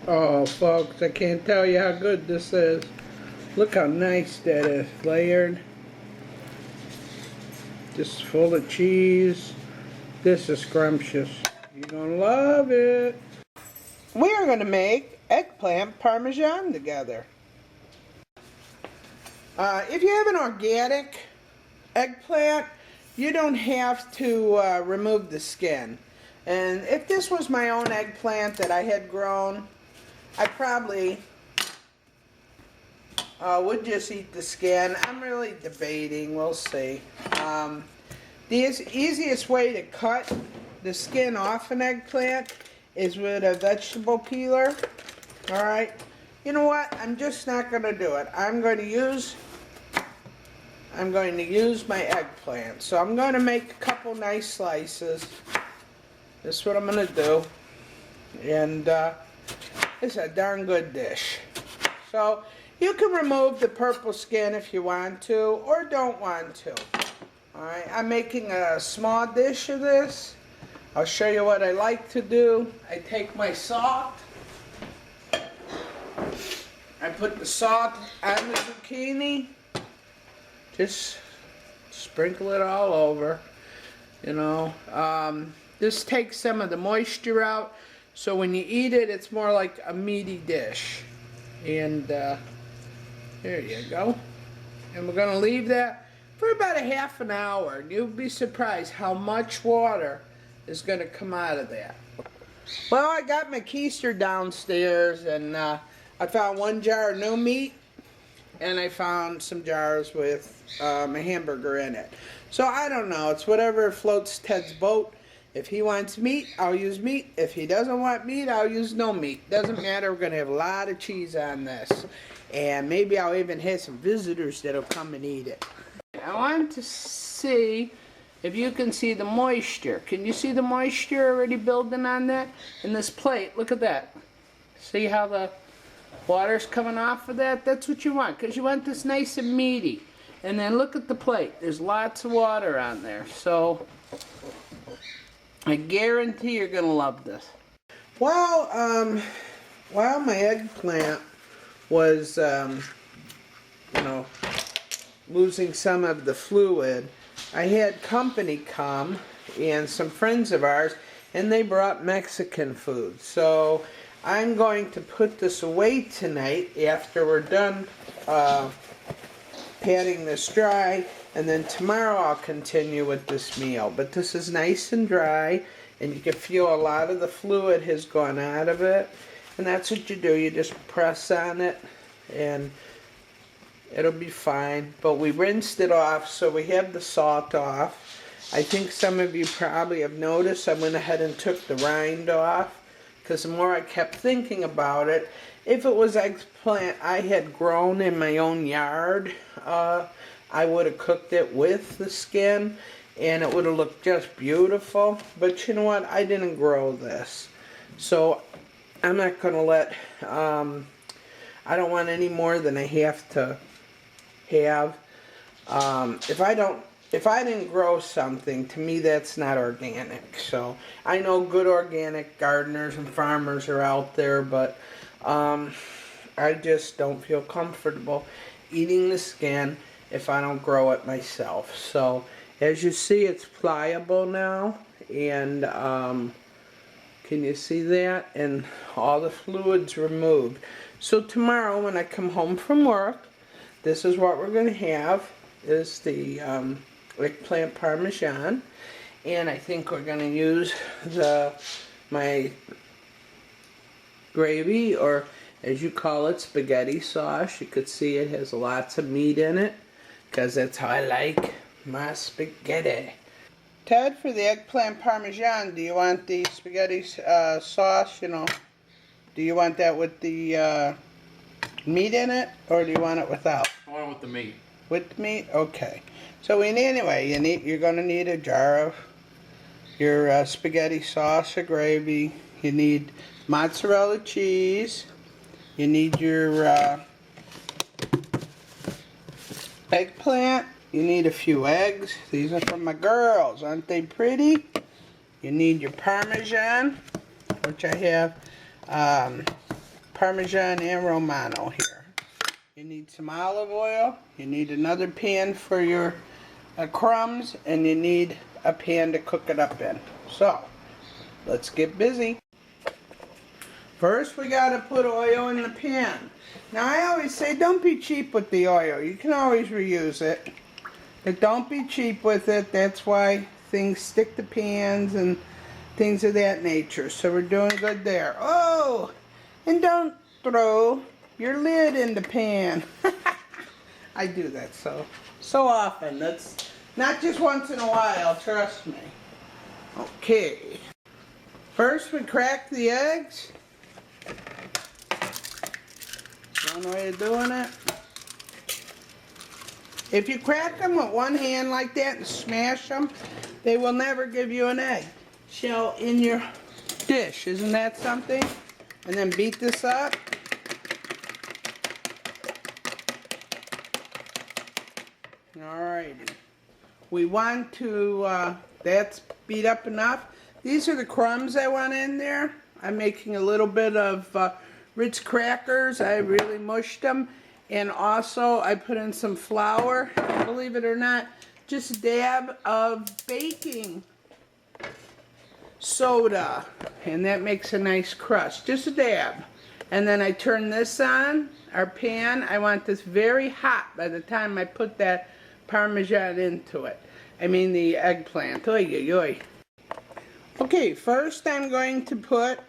Oh, folks, I can't tell you how good this is. Look how nice that is. Layered. Just full of cheese. This is scrumptious. You're gonna love it. We are gonna make eggplant parmesan together. If you have an organic eggplant, you don't have to remove the skin. And if this was my own eggplant that I had grown, I probably would just eat the skin. I'm really debating. We'll see. The easiest way to cut the skin off an eggplant is with a vegetable peeler. Alright? You know what? I'm just not going to do it. I'm going to use my eggplant. So I'm going to make a couple nice slices. This is what I'm going to do. And it's a darn good dish. So you can remove the purple skin if you want to or don't want to. Alright, I'm making a small dish of this. I'll show you what I like to do. I take my salt. I put the salt on the zucchini. Just sprinkle it all over. You know, this takes some of the moisture out. So when you eat it, it's more like a meaty dish. And there you go. And we're going to leave that for about a half an hour. And you'll be surprised how much water is going to come out of that. Well, I got my keister downstairs, and I found one jar of no meat, and I found some jars with a hamburger in it. So I don't know. It's whatever floats Ted's boat. If he wants meat, I'll use meat. If he doesn't want meat, I'll use no meat. Doesn't matter. We're going to have a lot of cheese on this. And maybe I'll even have some visitors that'll come and eat it. I want to see if you can see the moisture. Can you see the moisture already building on that? In this plate, look at that. See how the water's coming off of that? That's what you want, because you want this nice and meaty. And then look at the plate. There's lots of water on there. So I guarantee you're going to love this. Well, while my eggplant was, you know, losing some of the fluid, I had company come, and some friends of ours, and they brought Mexican food. So I'm going to put this away tonight after we're done patting this dry, and then tomorrow I'll continue with this meal. But this is nice and dry, and you can feel a lot of the fluid has gone out of it. And that's what you do. You just press on it, and it'll be fine. But we rinsed it off, so we have the salt off. I think some of you probably have noticed I went ahead and took the rind off, because the more I kept thinking about it, if it was eggplant I had grown in my own yard, I would have cooked it with the skin, and it would have looked just beautiful. But you know what? I didn't grow this. So I'm not going to let, I don't want any more than I have to have. If I didn't grow something, to me that's not organic. So I know good organic gardeners and farmers are out there, but I just don't feel comfortable eating the skin if I don't grow it myself. So as you see, it's pliable now, and can you see that? And all the fluid's removed. So tomorrow when I come home from work, this is what we're going to have, is the eggplant parmesan. And I think we're going to use my gravy, or as you call it, spaghetti sauce. You could see it has lots of meat in it, because that's how I like my spaghetti. Ted, for the eggplant parmesan, do you want the spaghetti sauce, you know, do you want that with the meat in it, or do you want it without? I want it with the meat. With the meat? Okay. So anyway, you're going to need a jar of your spaghetti sauce or gravy. You need mozzarella cheese. You need your eggplant. You need a few eggs. These are from my girls. Aren't they pretty? You need your parmesan, which I have Parmesan and Romano here. You need some olive oil, you need another pan for your crumbs, and you need a pan to cook it up in. So, let's get busy. First, we got to put oil in the pan. Now, I always say don't be cheap with the oil. You can always reuse it. But don't be cheap with it. That's why things stick to pans and things of that nature. So we're doing good there. Oh, and don't throw your lid in the pan. I do that so often. That's not just once in a while, trust me. Okay. First, we crack the eggs. One way of doing it. If you crack them with one hand like that and smash them, they will never give you an egg shell in your dish. Isn't that something? And then beat this up. Alrighty. We want to, that's beat up enough. These are the crumbs I want in there. I'm making a little bit of Ritz crackers. I really mushed them. And also I put in some flour. Believe it or not, just a dab of baking soda. And that makes a nice crust. Just a dab. And then I turn this on, our pan. I want this very hot by the time I put that Parmesan into it. I mean the eggplant. Oy, oy, oy. Okay, first I'm going to put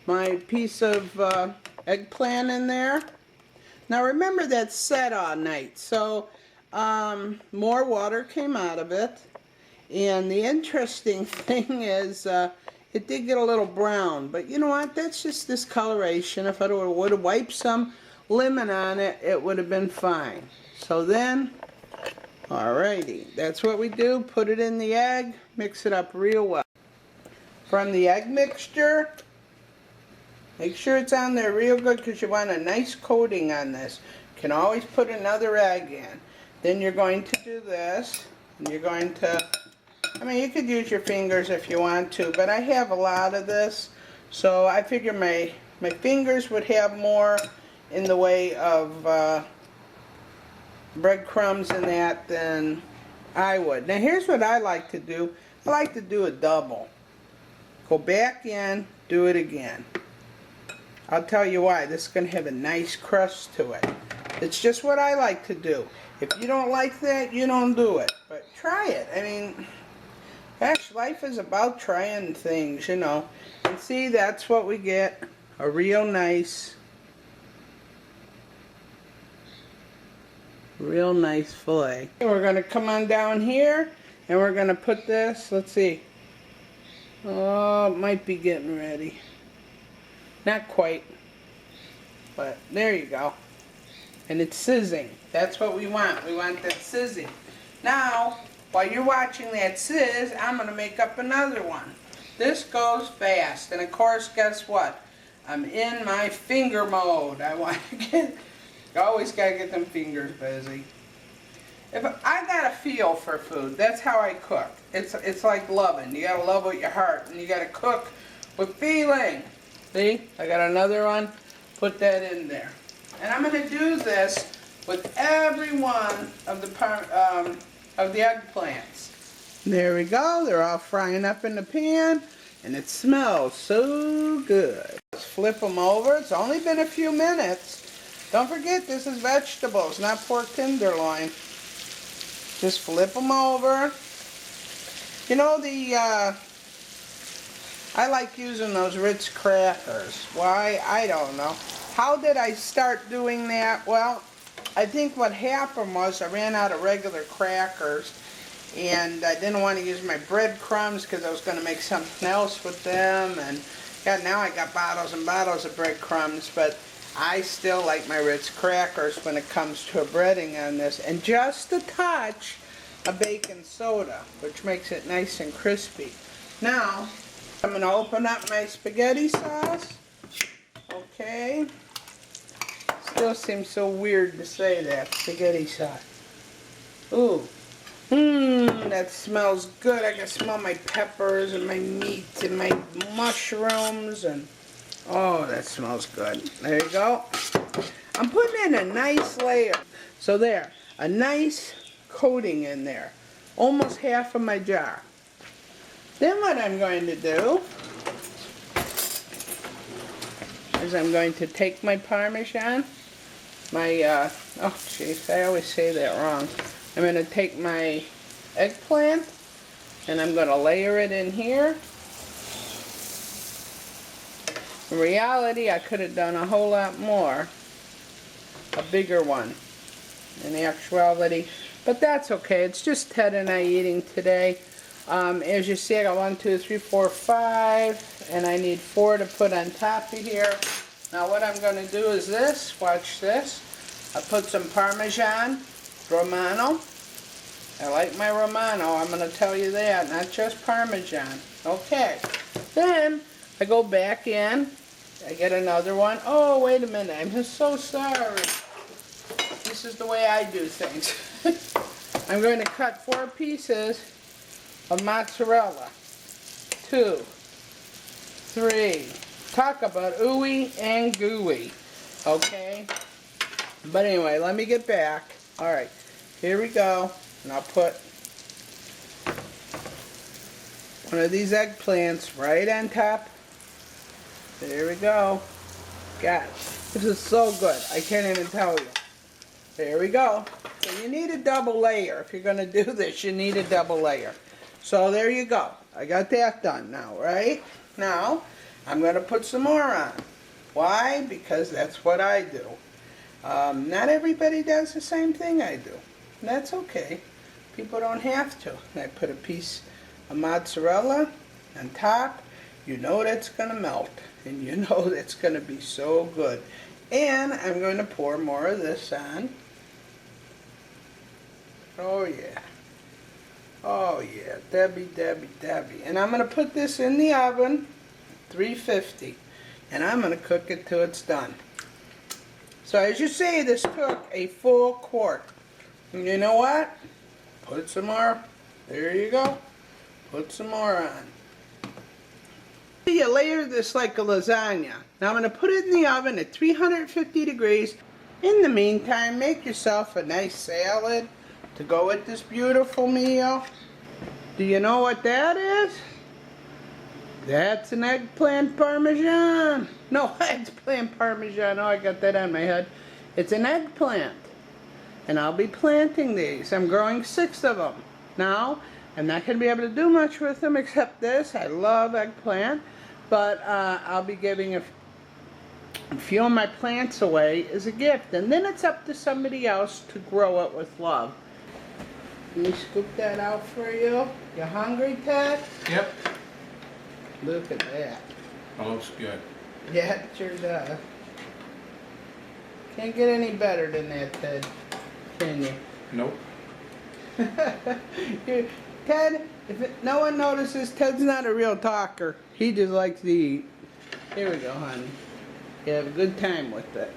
my piece of eggplant in there. Now remember that's set all night, so more water came out of it. And the interesting thing is it did get a little brown, but you know what, that's just discoloration. If I would have wiped some lemon on it, it would have been fine. So then, alrighty, that's what we do. Put it in the egg, mix it up real well. From the egg mixture, make sure it's on there real good because you want a nice coating on this. You can always put another egg in. Then you're going to do this, and you're going to, I mean, you could use your fingers if you want to, but I have a lot of this, so I figure my fingers would have more in the way of breadcrumbs and that than I would. Now here's what I like to do. I like to do a double. Go back in, do it again. I'll tell you why. This is going to have a nice crust to it. It's just what I like to do. If you don't like that, you don't do it. But try it. I mean, gosh, life is about trying things, you know. And see, that's what we get. A real nice fillet. We're going to come on down here, and we're going to put this, let's see. Oh, it might be getting ready. Not quite, but there you go. And it's sizzing. That's what we want. We want that sizzing. Now, while you're watching that sizz, I'm going to make up another one. This goes fast. And of course, guess what? I'm in my finger mode. I want to get, you always got to get them fingers busy. If I got a feel for food, that's how I cook. It's like loving. You got to love with your heart, and you got to cook with feeling. See, I got another one. Put that in there, and I'm going to do this with every one of the eggplants. There we go. They're all frying up in the pan, and it smells so good. Let's flip them over. It's only been a few minutes. Don't forget, this is vegetables, not pork tenderloin. Just flip them over. You know, I like using those Ritz crackers. Why? I don't know. How did I start doing that? Well, I think what happened was I ran out of regular crackers, and I didn't want to use my breadcrumbs because I was going to make something else with them. And yeah, now I got bottles and bottles of breadcrumbs, but I still like my Ritz crackers when it comes to a breading on this. And just a touch of baking soda, which makes it nice and crispy. Now, I'm going to open up my spaghetti sauce. Okay. Still seems so weird to say that, spaghetti sauce. Ooh. That smells good. I can smell my peppers and my meat and my mushrooms and Oh, that smells good. There you go. I'm putting in a nice layer. So there, a nice coating in there. Almost half of my jar. Then what I'm going to do is I'm going to take my Parmesan, my, oh jeez, I always say that wrong. I'm going to take my eggplant and I'm going to layer it in here. In reality, I could have done a whole lot more, a bigger one in actuality, but that's okay. It's just Ted and I eating today. As you see, I got 1, 2, 3, 4, 5, and I need 4 to put on top of here. Now what I'm going to do is this, watch this. I put some Parmesan Romano. I like my Romano, I'm going to tell you that, not just Parmesan. Okay, then I go back in, I get another one. Oh, wait a minute, I'm just so sorry. This is the way I do things. I'm going to cut 4 pieces of mozzarella. 2, 3. Talk about ooey and gooey. Okay? But anyway, let me get back. Alright, here we go. And I'll put one of these eggplants right on top. There we go. God, this is so good. I can't even tell you. There we go. So you need a double layer. If you're going to do this, you need a double layer. So there you go. I got that done now, right? Now, I'm going to put some more on. Why? Because that's what I do. Not everybody does the same thing I do. And that's okay. People don't have to. And I put a piece of mozzarella on top. You know that's going to melt. And you know that's going to be so good. And I'm going to pour more of this on. Oh yeah. Oh yeah. Debbie, Debbie, Debbie. And I'm going to put this in the oven, 350. And I'm going to cook it till it's done. So as you see, this took a full quart. And you know what? Put some more. There you go. Put some more on. You layer this like a lasagna. Now I'm going to put it in the oven at 350 degrees. In the meantime, make yourself a nice salad to go with this beautiful meal. Do you know what that is? That's an eggplant parmesan. No, eggplant parmesan. Oh, I got that on my head. It's an eggplant. And I'll be planting these. I'm growing 6 of them. Now, I'm not going to be able to do much with them except this. I love eggplant. But I'll be giving a few of my plants away as a gift. And then it's up to somebody else to grow it with love. Let me scoop that out for you. You hungry, Ted? Yep. Look at that. That looks good. Yeah, it sure does. Can't get any better than that, Ted. Can you? Nope. Ted, if no one notices, Ted's not a real talker. He just likes to eat. Here we go, honey. You have a good time with it.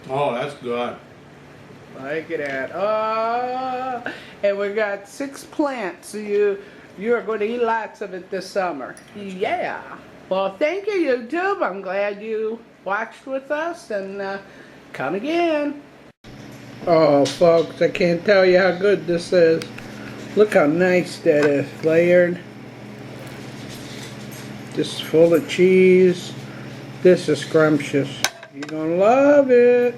Oh, that's good. Look at that. Oh, and we got 6 plants. So you are going to eat lots of it this summer. Yeah. Well, thank you, YouTube. I'm glad you watched with us, and come again. Oh, folks, I can't tell you how good this is. Look how nice that is, layered. Just full of cheese. This is scrumptious. You're gonna love it.